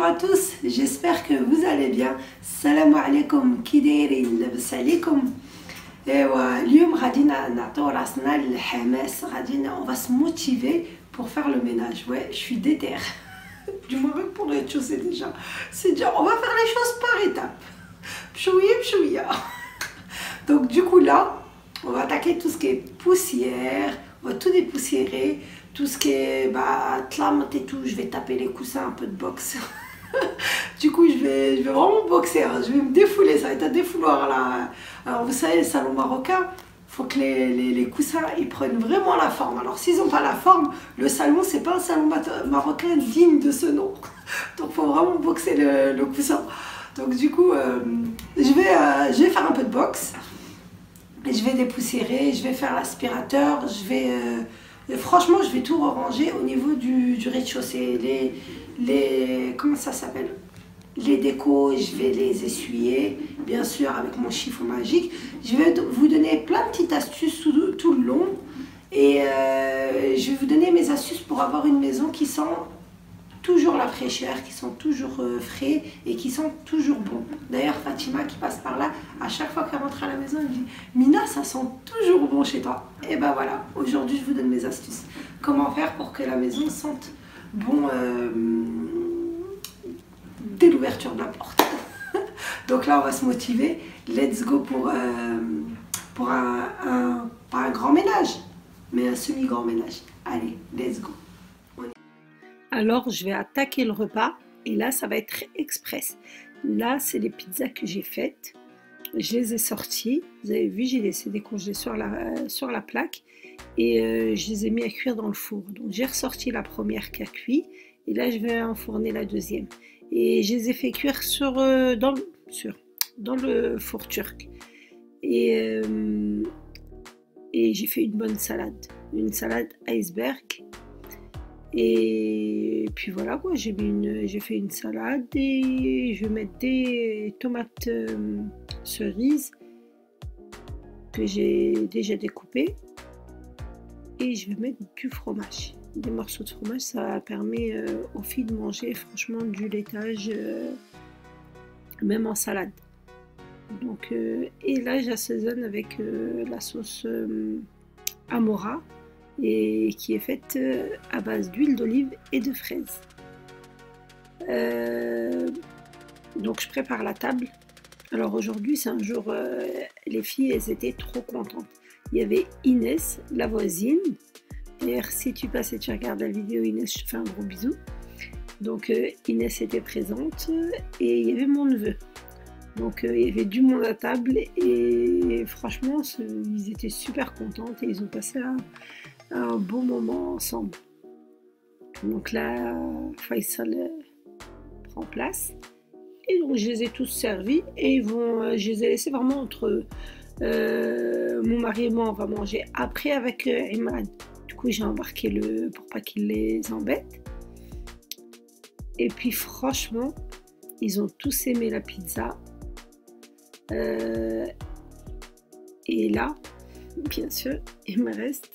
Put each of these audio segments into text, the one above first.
Bonjour à tous, j'espère que vous allez bien. Salam alaikum, kidairin, labas alaikum. اليوم غادي نعطيو راسنا الحماس غادي on va se motiver pour faire le ménage. Ouais, je suis déter. Du moins pour le rez-de-chaussée déjà. C'est déjà on va faire les choses par étapes. Pchouïa pchouïa. Donc du coup là, on va attaquer tout ce qui est poussière, on va tout dépoussiérer, tout ce qui est tlamante et tout, je vais taper les coussins, un peu de boxe. Du coup je vais vraiment boxer, hein. Je vais me défouler, ça va être un défouloir là. Alors vous savez, le salon marocain, il faut que les coussins ils prennent vraiment la forme. Alors s'ils n'ont pas la forme, le salon c'est pas un salon marocain digne de ce nom. Donc il faut vraiment boxer le coussin. Donc du coup je vais faire un peu de boxe. Et je vais dépoussiérer, je vais faire l'aspirateur, franchement je vais tout ranger au niveau du rez-de-chaussée. Comment ça s'appelle, les décos, je vais les essuyer, bien sûr avec mon chiffon magique. Je vais vous donner plein de petites astuces tout le long. Et je vais vous donner mes astuces pour avoir une maison qui sent toujours la fraîcheur, qui sont toujours frais et qui sont toujours bons. D'ailleurs Fatima qui passe par là, à chaque fois qu'elle rentre à la maison, elle me dit « Mina, ça sent toujours bon chez toi ». Et ben voilà, aujourd'hui je vous donne mes astuces. Comment faire pour que la maison sente bon dès l'ouverture de la porte. Donc là on va se motiver. Let's go pour pas un grand ménage, mais un semi-grand ménage. Allez, let's go. Alors je vais attaquer le repas et là ça va être express. Là c'est les pizzas que j'ai faites. Je les ai sorties. Vous avez vu, j'ai laissé décongeler sur la plaque et je les ai mis à cuire dans le four. Donc j'ai ressorti la première qui a cuit et là je vais enfourner la deuxième. Et je les ai fait cuire dans le four turc. Et j'ai fait une bonne salade. Une salade iceberg. Et puis voilà quoi, j'ai fait une salade et je vais mettre des tomates cerises que j'ai déjà découpées et je vais mettre du fromage, des morceaux de fromage. Ça permet aux filles de manger franchement du laitage même en salade. Donc et là j'assaisonne avec la sauce Amora et qui est faite à base d'huile d'olive et de fraises. Donc je prépare la table. Alors aujourd'hui c'est un jour, les filles elles étaient trop contentes. Il y avait Inès, la voisine. D'ailleurs si tu passes et tu regardes la vidéo Inès, je te fais un gros bisou. Donc Inès était présente et il y avait mon neveu. Donc il y avait du monde à table et franchement ils étaient super contentes et ils ont passé un bon moment ensemble. Donc là Faisal prend place et donc je les ai tous servis et je les ai laissés vraiment entre eux. Mon mari et moi on va manger après avec Imran. Du coup j'ai embarqué pour pas qu'il les embête. Et puis franchement ils ont tous aimé la pizza. Et là bien sûr il me reste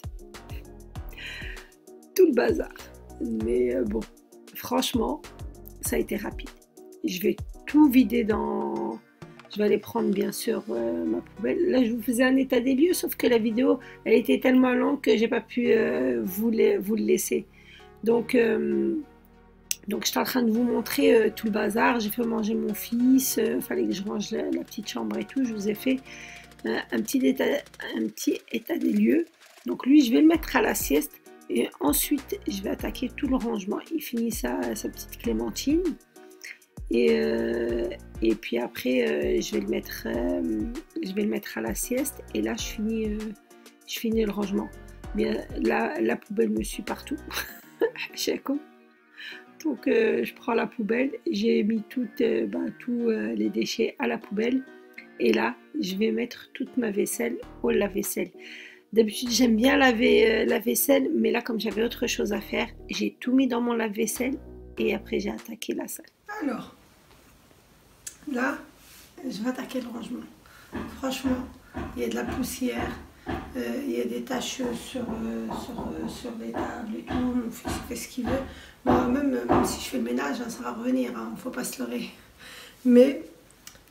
tout le bazar, mais bon franchement ça a été rapide. Je vais tout vider je vais aller prendre bien sûr ma poubelle. Là je vous faisais un état des lieux, sauf que la vidéo elle était tellement longue que j'ai pas pu vous le laisser. Donc j'étais en train de vous montrer tout le bazar. J'ai fait manger mon fils, fallait que je range la petite chambre et tout. Je vous ai fait un petit état des lieux. Donc lui je vais le mettre à la sieste. Et ensuite, je vais attaquer tout le rangement. Il finit sa petite clémentine. Et puis après, je vais le mettre à la sieste. Et là, je finis le rangement. Mais la poubelle me suit partout. Donc, je prends la poubelle. J'ai mis tous les déchets à la poubelle. Et là, je vais mettre toute ma vaisselle au lave-vaisselle. D'habitude, j'aime bien laver la vaisselle, mais là, comme j'avais autre chose à faire, j'ai tout mis dans mon lave-vaisselle et après, j'ai attaqué la salle. Alors, là, je vais attaquer le rangement. Franchement, il y a de la poussière. Il y a des taches sur les tables et tout. Mon fils fait ce qu'il veut. Moi, même si je fais le ménage, hein, ça va revenir, hein, faut pas se leurrer. Mais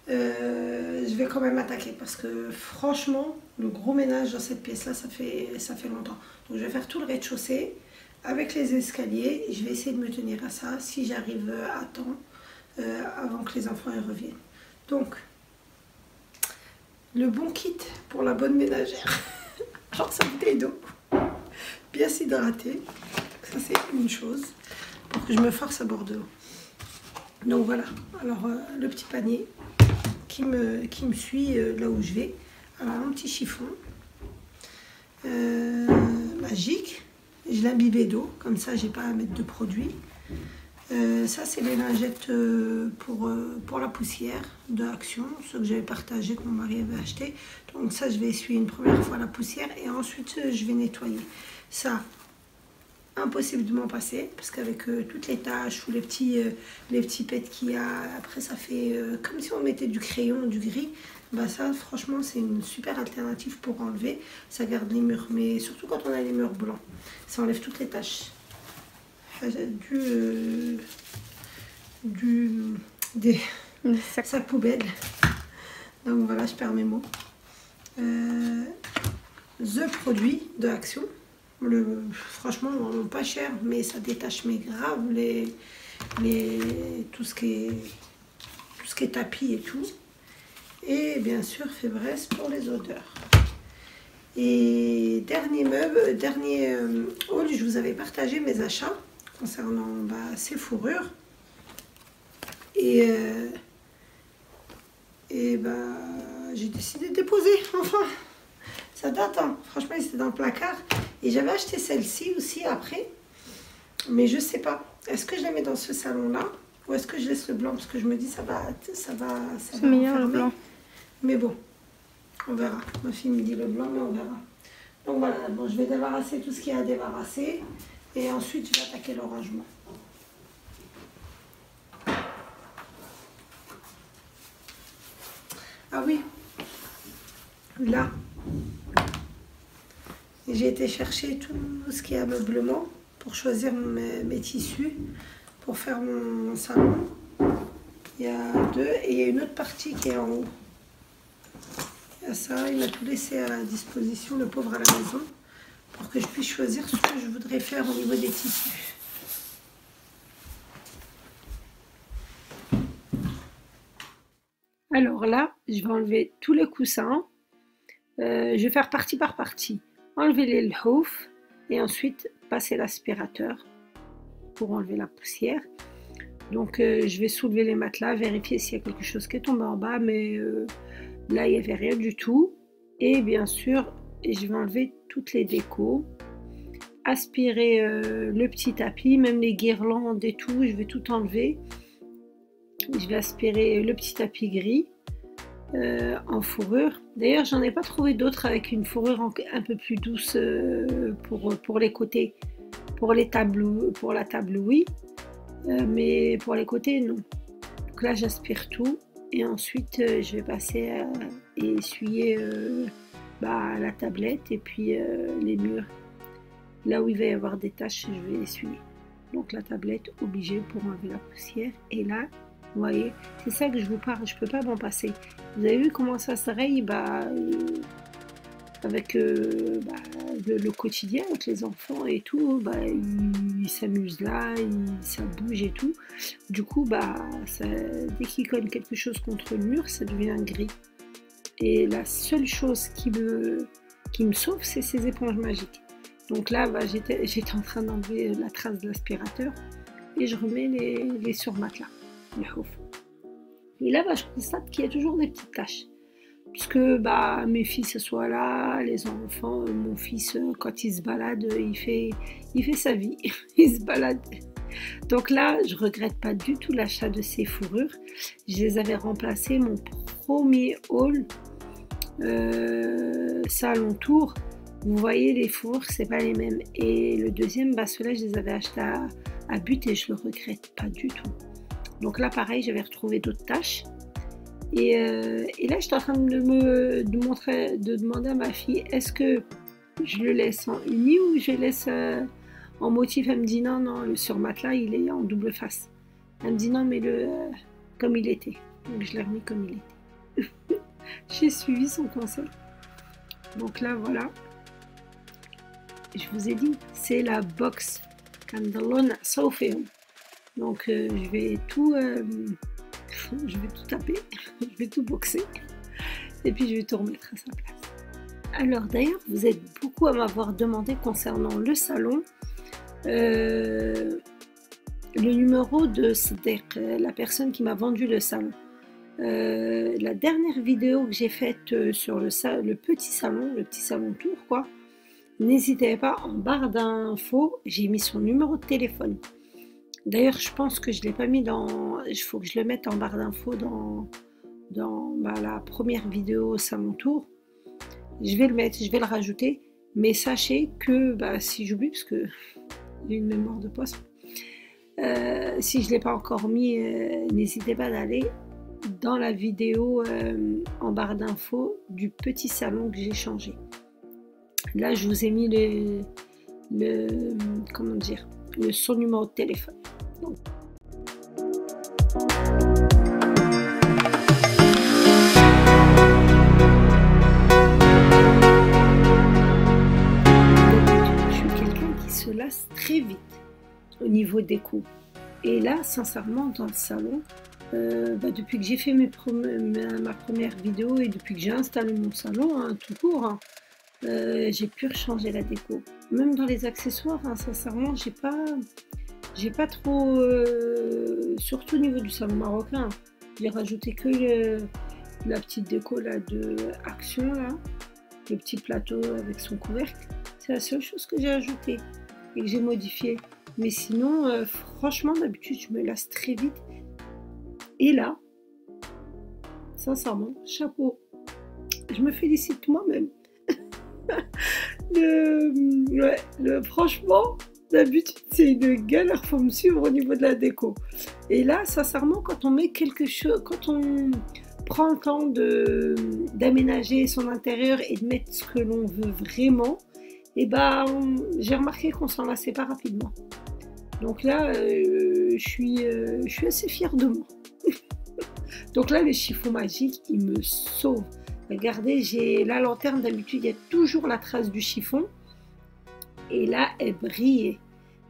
je vais quand même attaquer parce que franchement, le gros ménage dans cette pièce-là, ça fait longtemps. Donc je vais faire tout le rez-de-chaussée avec les escaliers. Je vais essayer de me tenir à ça si j'arrive à temps avant que les enfants y reviennent. Donc, le bon kit pour la bonne ménagère. Genre sa bouteille d'eau. Bien s'hydrater. Ça c'est une chose. Pour que je me force à boire de l'eau. Donc voilà. Alors le petit panier qui me suit là où je vais. Alors un petit chiffon. Magique. Je l'ai imbibé d'eau. Comme ça j'ai pas à mettre de produits. Ça c'est les lingettes pour la poussière de Action, ce que j'avais partagé, que mon mari avait acheté. Donc ça je vais essuyer une première fois la poussière et ensuite je vais nettoyer. Ça, impossible de m'en passer parce qu'avec toutes les taches ou les petits pets qu'il y a, après ça fait comme si on mettait du crayon, du gris. Bah ça franchement c'est une super alternative pour enlever. Ça garde les murs, mais surtout quand on a les murs blancs, ça enlève toutes les taches. Des sacs poubelles. Donc voilà, je perds mes mots. The produit de Action. Franchement, pas cher, mais ça détache mais grave tout ce qui est tapis et tout. Et bien sûr, Fébreze pour les odeurs. Et dernier haul, je vous avais partagé mes achats concernant ces fourrures et j'ai décidé de déposer enfin. Ça date, hein. Franchement c'était dans le placard et j'avais acheté celle-ci aussi après, mais je sais pas, est-ce que je la mets dans ce salon là ou est-ce que je laisse le blanc parce que je me dis ça va c'est meilleur le blanc, mais bon on verra. Ma fille me dit le blanc, mais on verra. Donc voilà, bon, je vais débarrasser tout ce qu'il y a à débarrasser. Et ensuite, je vais attaquer le rangement. Ah oui, là, j'ai été chercher tout ce qui est ameublement pour choisir mes tissus pour faire mon salon. Il y a deux et il y a une autre partie qui est en haut. Il y a ça, il m'a tout laissé à disposition, le pauvre à la maison, pour que je puisse choisir ce que je voudrais faire au niveau des tissus. Alors là, je vais enlever tous les coussins. Je vais faire partie par partie. Enlever les lhouf et ensuite passer l'aspirateur pour enlever la poussière. Donc je vais soulever les matelas, vérifier s'il y a quelque chose qui est tombé en bas, mais là il n'y avait rien du tout. Et bien sûr, je vais enlever toutes les décos, aspirer le petit tapis, même les guirlandes et tout, je vais tout enlever. Je vais aspirer le petit tapis gris en fourrure. D'ailleurs, j'en ai pas trouvé d'autres avec une fourrure un peu plus douce pour les côtés. Pour la table, oui, mais pour les côtés, non. Donc là, j'aspire tout et ensuite, je vais passer et essuyer la tablette et puis les murs. Là où il va y avoir des taches, je vais essuyer. Donc la tablette, obligée pour enlever la poussière. Et là, vous voyez, c'est ça que je vous parle, je peux pas m'en passer. Vous avez vu comment ça se raye avec le quotidien, avec les enfants et tout, ils s'amusent là, ça bouge et tout. Du coup, dès qu'ils cognent quelque chose contre le mur, ça devient gris. Et la seule chose qui me sauve, c'est ces éponges magiques. Donc là, j'étais en train d'enlever la trace de l'aspirateur et je remets les surmatelas. Et là, je constate qu'il y a toujours des petites taches. Puisque mes fils soient là, les enfants, mon fils, quand il se balade, il fait sa vie. Il se balade. Donc là, je regrette pas du tout l'achat de ces fourrures. Je les avais remplacées mon premier haul salon tour. Vous voyez, les fourrures, c'est pas les mêmes. Et le deuxième, ceux-là, je les avais achetés à but et je le regrette pas du tout. Donc là, pareil, j'avais retrouvé d'autres taches. Et là, j'étais en train de demander à ma fille, est-ce que je le laisse en uni ou je le laisse en motif? Elle me dit non, non, le surmatelas, il est en double face. Elle me dit non, mais comme il était. Donc je l'ai remis comme il était. J'ai suivi son conseil. Donc là, voilà. Je vous ai dit, c'est la box. Candalon Sofeum. Donc je vais tout taper, je vais tout boxer et puis je vais tout remettre à sa place. Alors d'ailleurs, vous êtes beaucoup à m'avoir demandé concernant le salon le numéro de Sadiq, la personne qui m'a vendu le salon. La dernière vidéo que j'ai faite sur le petit salon tour quoi, n'hésitez pas, en barre d'infos, j'ai mis son numéro de téléphone. D'ailleurs, je pense que je ne l'ai pas mis dans... Il faut que je le mette en barre d'infos dans la première vidéo Salon Tour. Je vais le mettre, je vais le rajouter. Mais sachez que si j'oublie, parce que j'ai une mémoire de poisson, si je ne l'ai pas encore mis, n'hésitez pas d'aller dans la vidéo en barre d'infos du petit salon que j'ai changé. Là, je vous ai mis son numéro de téléphone. Donc. Je suis quelqu'un qui se lasse très vite au niveau des coups. Et là, sincèrement, dans le salon, depuis que j'ai fait ma première vidéo et depuis que j'ai installé mon salon, tout court, j'ai pu changer la déco. Même dans les accessoires, sincèrement, j'ai pas trop, surtout au niveau du salon marocain, j'ai rajouté que la petite déco là de Action, là, le petit plateau avec son couvercle. C'est la seule chose que j'ai ajoutée et que j'ai modifié. Mais sinon, franchement, d'habitude, je me lasse très vite. Et là, sincèrement, chapeau. Je me félicite moi-même. Franchement, d'habitude, c'est une galère, faut me suivre au niveau de la déco. Et là, sincèrement, quand on met quelque chose, quand on prend le temps d'aménager son intérieur et de mettre ce que l'on veut vraiment, j'ai remarqué qu'on s'en lassait pas rapidement. Donc là, je suis assez fière de moi. Donc là, le chiffon magique, il me sauve. Regardez, j'ai la lanterne, d'habitude, il y a toujours la trace du chiffon. Et là, elle brillait.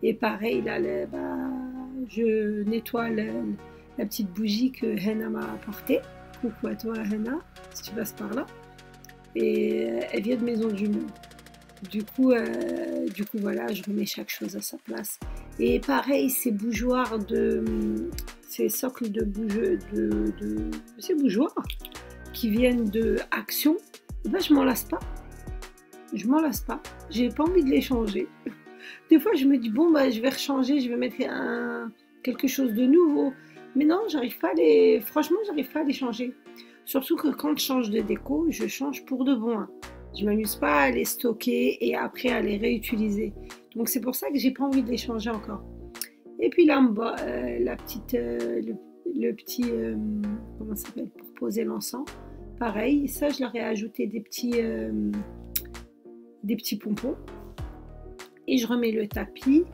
Et pareil, là, je nettoie la petite bougie que Henna m'a apportée. Coucou à toi, Henna, si tu passes par là. Et elle vient de Maison du Monde. Du coup, voilà, je remets chaque chose à sa place. Et pareil, ces bougeoirs ces socles de ces bougeoirs qui viennent de Action, je m'en lasse pas. Je m'en lasse pas. J'ai pas envie de les changer. Des fois, je me dis, je vais rechanger, je vais mettre quelque chose de nouveau. Mais non, franchement, j'arrive pas à les changer. Surtout que quand je change de déco, je change pour de bon. Je m'amuse pas à les stocker et après à les réutiliser. Donc c'est pour ça que j'ai pas envie de les changer encore. Et puis là en bas, le petit comment ça s'appelle, pour poser l'encens. Pareil, ça je leur ai ajouté des petits pompons. Et je remets le tapis.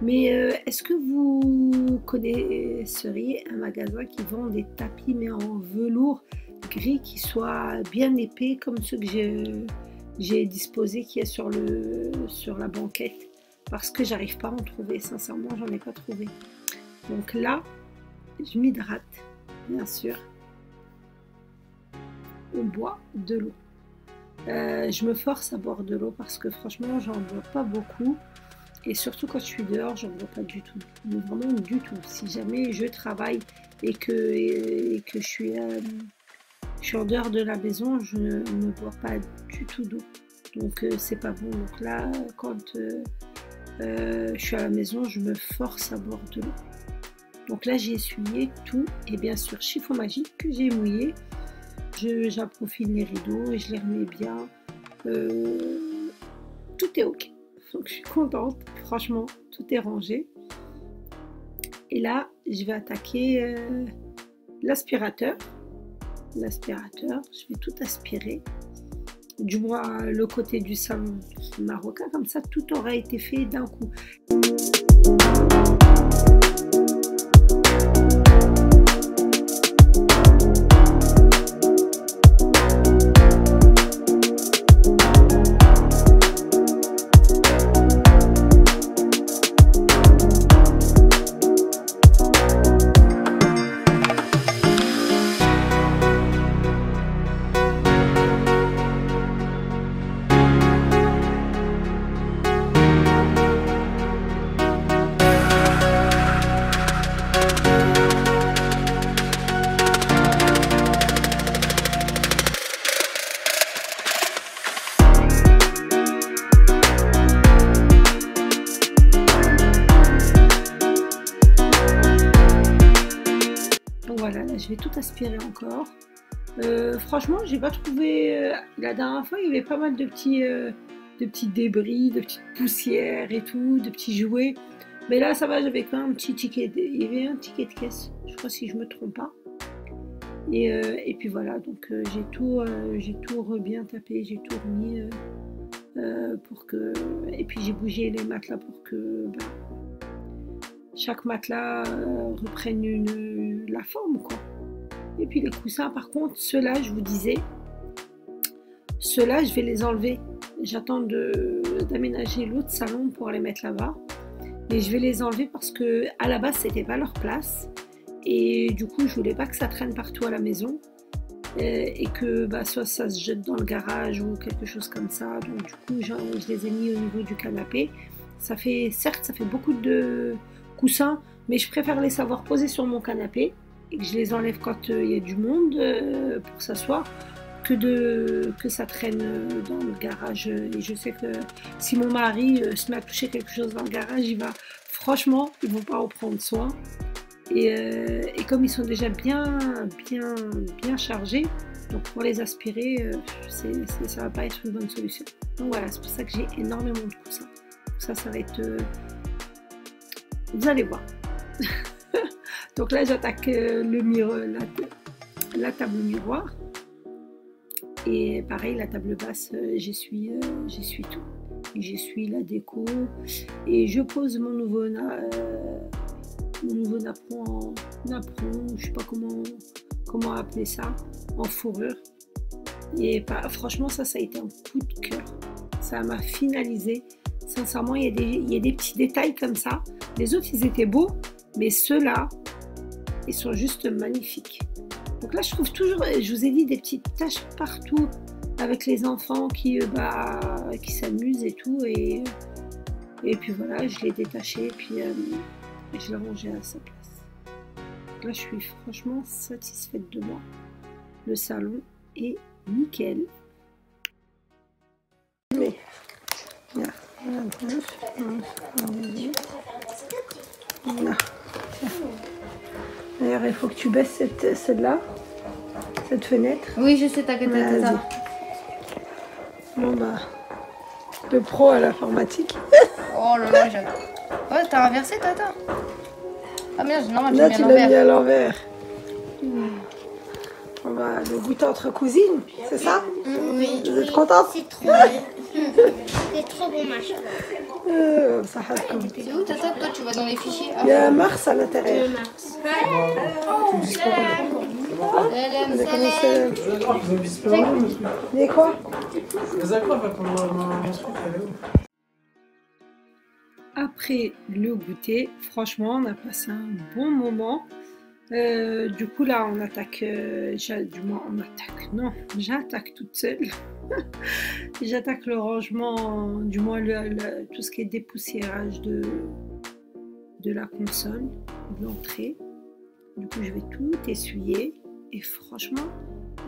Mais est-ce que vous connaisseriez un magasin qui vend des tapis mais en velours gris qui soit bien épais comme ceux que j'ai disposés qui est sur la banquette? Parce que j'arrive pas à en trouver, sincèrement, j'en ai pas trouvé. Donc là, je m'hydrate, bien sûr. On boit de l'eau. Je me force à boire de l'eau parce que franchement, j'en bois pas beaucoup. Et surtout quand je suis dehors, j'en bois pas du tout. Mais vraiment du tout. Si jamais je travaille et que je suis en dehors de la maison, je ne bois pas du tout d'eau. Donc c'est pas bon. Donc là, quand je suis à la maison, je me force à boire de l'eau. Donc là, j'ai essuyé tout. Et bien sûr, chiffon magique que j'ai mouillé. J'approfile les rideaux et je les remets bien. Tout est ok. Donc je suis contente. Franchement, tout est rangé. Et là, je vais attaquer l'aspirateur. l'aspirateur, je vais tout aspirer. Du moins le côté du salon marocain, comme ça tout aura été fait d'un coup. Voilà, là je vais tout aspirer encore. Franchement, j'ai pas trouvé. La dernière fois, il y avait pas mal de petits débris, de petites poussières et tout, de petits jouets. Mais là, ça va, j'avais quand même un petit ticket. Il y avait un ticket de caisse, je crois, si je me trompe pas. Et puis voilà, donc j'ai tout bien tapé, j'ai tout remis pour que. Et puis j'ai bougé les matelas pour que chaque matelas reprenne la forme, quoi. Et puis les coussins, par contre, ceux-là, je vous disais, ceux-là, je vais les enlever. J'attends d'aménager l'autre salon pour les mettre là-bas. Et je vais les enlever parce que à la base, c'était pas leur place. Et du coup, je voulais pas que ça traîne partout à la maison. Et que soit ça se jette dans le garage ou quelque chose comme ça. Donc du coup, je les ai mis au niveau du canapé. Certes, ça fait beaucoup de coussins, mais je préfère les savoir poser sur mon canapé et que je les enlève quand il y a du monde pour s'asseoir que ça traîne dans le garage. Et je sais que si mon mari se met à toucher quelque chose dans le garage, franchement, ils vont pas en prendre soin. Et comme ils sont déjà bien chargés, donc pour les aspirer, ça va pas être une bonne solution. Donc voilà, c'est pour ça que j'ai énormément de coussins. Ça va être... vous allez voir. Donc là, j'attaque la table miroir. Et pareil, la table basse, j'essuie tout. J'essuie la déco. Et je pose mon nouveau napperon, je sais pas comment appeler ça, en fourrure. Et franchement, ça a été un coup de cœur. Ça m'a finalisé. Sincèrement, il y a des petits détails comme ça. Les autres, ils étaient beaux, mais ceux-là, ils sont juste magnifiques. Donc là, je trouve toujours, je vous ai dit, des petites taches partout avec les enfants qui s'amusent et tout. Et puis voilà, je l'ai détaché et puis je l'ai rangé à sa place. Donc là, je suis franchement satisfaite de moi. Le salon est nickel. Mais, voilà. D'ailleurs, il faut que tu baisses celle-là, cette fenêtre. Oui, je sais, t'inquiète, ça. Bon de pro à l'informatique. Oh là là, j'adore. Ouais, t'as inversé, tata. Ah merde, non, là tu l'as mis à l'envers. On va le goûter entre cousines, c'est ça? Oui. Vous êtes contente? C'est trop bon. C'est trop bon, machin. C'est où, tata? Toi, tu vas dans les fichiers. Il y a Mars à l'intérieur. Il quoi? Après le goûter, franchement, on a passé un bon moment. Du coup, là, on attaque. J'attaque toute seule. J'attaque le rangement, du moins tout ce qui est dépoussiérage de la console, de l'entrée. Du coup, je vais tout essuyer. Et franchement,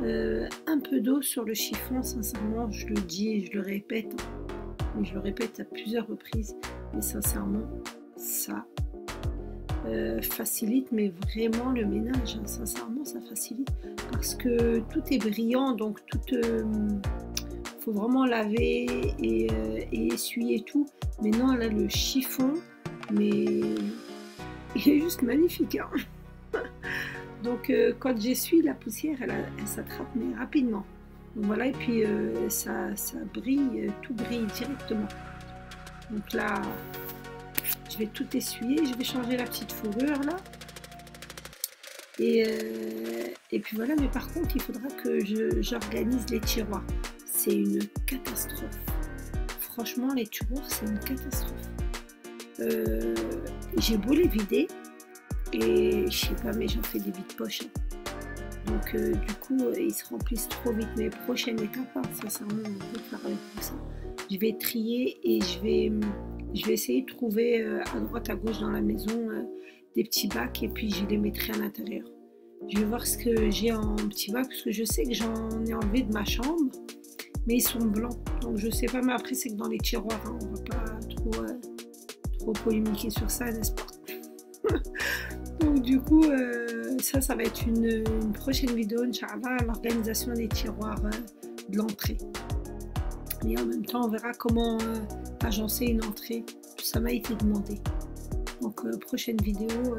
un peu d'eau sur le chiffon, sincèrement, je le dis et je le répète. Mais je le répète à plusieurs reprises. Mais sincèrement, ça facilite, mais vraiment le ménage. Hein. Sincèrement, ça facilite. Parce que tout est brillant, donc faut vraiment laver et essuyer tout. Mais non, là, le chiffon, mais il est juste magnifique. Hein. Donc quand j'essuie, la poussière, elle s'attrape mais rapidement. Donc voilà, et puis ça brille, tout brille directement. Donc là, je vais tout essuyer, je vais changer la petite fourrure là. Et puis voilà, mais par contre, il faudra que j'organise les tiroirs. C'est une catastrophe. Franchement, les tiroirs, c'est une catastrophe. J'ai beau les vider, et je sais pas, mais j'en fais des vides poches. Donc du coup, ils se remplissent trop vite. Mais prochaine étape, sincèrement, on peut faire avec tout ça. Je vais trier et je vais essayer de trouver à droite, à gauche dans la maison des petits bacs et puis je les mettrai à l'intérieur. Je vais voir ce que j'ai en petits bacs parce que je sais que j'en ai enlevé de ma chambre, mais ils sont blancs. Donc je sais pas, mais après c'est que dans les tiroirs, hein, on va pas trop polémiquer sur ça, n'est-ce pas? Donc du coup, ça va être une prochaine vidéo, Inch'Allah, l'organisation des tiroirs de l'entrée. Et en même temps, on verra comment agencer une entrée. Ça m'a été demandé. Donc prochaine vidéo,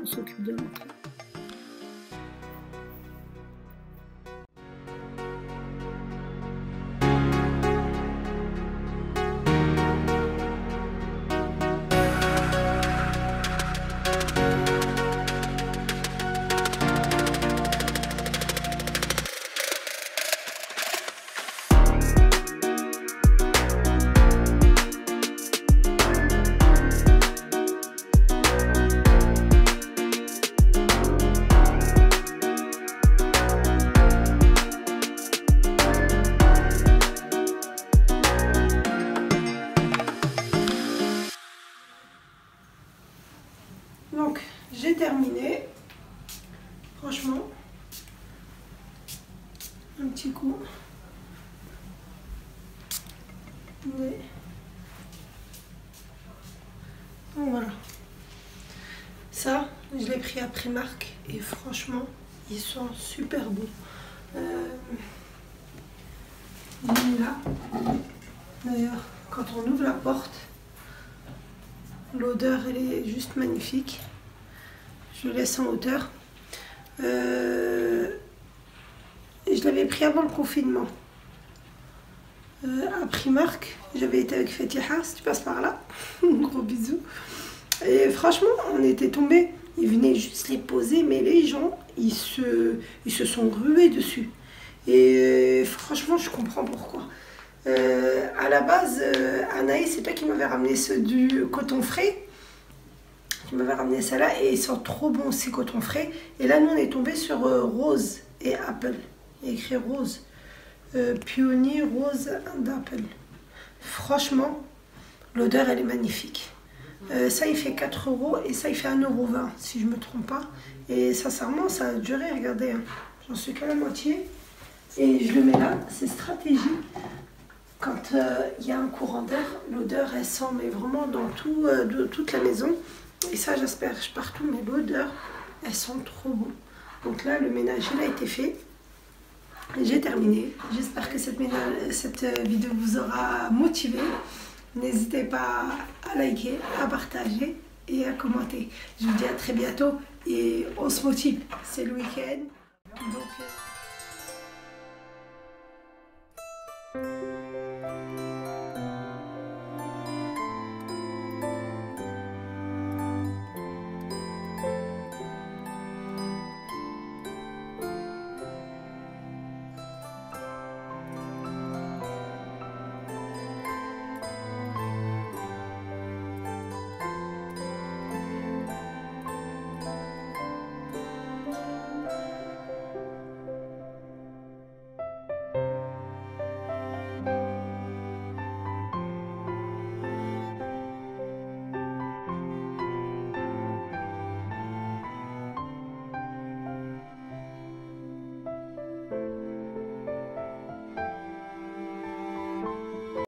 on s'occupe de l'entrée. Donc j'ai terminé, franchement, un petit coup, mais donc voilà, ça je l'ai pris à Primark et franchement ils sont super beaux. J'ai mis là, d'ailleurs quand on ouvre la porte, l'odeur elle est juste magnifique. Je le laisse en hauteur. Je l'avais pris avant le confinement. À Primark, j'avais été avec Fatiha, si tu passes par là. Gros bisous. Et franchement, on était tombés. Ils venaient juste les poser, mais les gens, ils se sont rués dessus. Et franchement, je comprends pourquoi. À la base, Anaïs, c'est toi qui m'avait ramené ceux du coton frais. Tu m'avais ramené ça là et ils sont trop bons ces coton frais. Et là, nous, on est tombé sur rose et apple. Il y a écrit rose. Pionnier, rose and apple. Franchement, l'odeur, elle est magnifique. Ça, il fait 4 € et ça, il fait 1,20 €, si je ne me trompe pas. Et sincèrement, ça a duré, regardez. Hein. J'en suis qu'à la moitié. Et je le mets là, c'est stratégique. Quand il y a un courant d'air, l'odeur, elle sent mais vraiment dans toute la maison. Et ça, j'asperge partout, mais l'odeur, elles sont trop bon. Donc là, le ménage, il a été fait. J'ai terminé. J'espère que cette vidéo vous aura motivé. N'hésitez pas à liker, à partager et à commenter. Je vous dis à très bientôt et on se motive. C'est le week-end. Donc,